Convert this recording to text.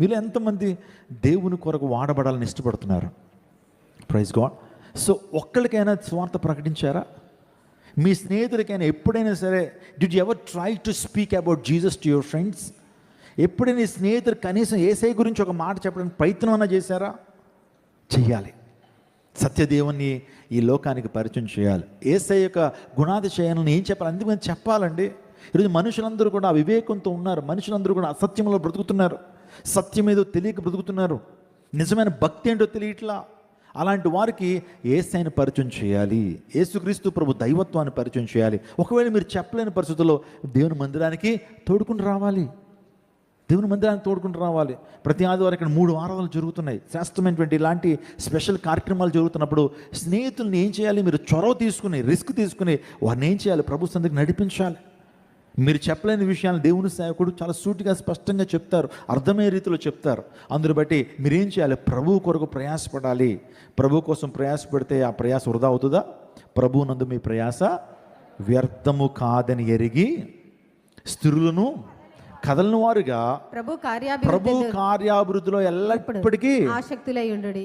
మీలో ఎంతమంది దేవుని కొరకు వాడబడాలని ఇష్టపడుతున్నారు? Praise God. సో ఒక్కరికైనా స్వార్థ ప్రకటించారా? మీ స్నేహితుడికైనా ఎప్పుడైనా సరే did you ever try to speak about Jesus to your friends? ఎప్పుడైనా నీ స్నేహితుడు కనీసం యేసయ్య గురించి ఒక మాట చెప్పడానికి ప్రయత్నం అన్నా చేశారా? చెయ్యాలి. సత్యదేవుని ఈ లోకానికి పరిచయం చేయాలి. యేసయ్య యొక్క గుణాతిశయాలను ఏం చెప్పాలి? అందుకని చెప్పాలండి. ఈరోజు మనుషులందరూ కూడా వివేకంతో ఉన్నారు. మనుషులందరూ కూడా అసత్యంలో బ్రతుకుతున్నారు. సత్యం ఏదో తెలియక బ్రతుకుతున్నారు. నిజమైన భక్తి ఏంటో తెలియట్లా. అలాంటి వారికి యేసయ్యను పరిచయం చేయాలి. యేసుక్రీస్తు ప్రభు దైవత్వాన్ని పరిచయం చేయాలి. ఒకవేళ మీరు చెప్పలేని పరిస్థితుల్లో దేవుని మందిరానికి తోడుకుని రావాలి. దేవుని మందిరానికి తోడుకుంటూ రావాలి. ప్రతి ఆదివారం ఇక్కడ 3 వారాలు జరుగుతున్నాయి. శ్రేష్టమైనటువంటి ఇలాంటి స్పెషల్ కార్యక్రమాలు జరుగుతున్నప్పుడు స్నేహితుల్ని ఏం చేయాలి? మీరు చొరవ తీసుకుని, రిస్క్ తీసుకుని వారిని ఏం చేయాలి? ప్రభు సన్నిధికి నడిపించాలి. మీరు చెప్పలేని విషయాలు దేవుని సేవకుడు చాలా సూటిగా స్పష్టంగా చెప్తారు, అర్థమయ్యే రీతిలో చెప్తారు. అందుని బట్టి మీరేం చేయాలి? ప్రభువు కొరకు ప్రయాసపడాలి. ప్రభు కోసం ప్రయాసపడితే ఆ ప్రయాస వృధా అవుతుందా? ప్రభువు నందు మీ ప్రయాస వ్యర్థము కాదని ఎరిగి స్థిరులను కదలను వారుగా ప్రభు కార్యాభివృద్ధిలో ఎల్లప్పటికీ ఆసక్తులై ఉండుడి.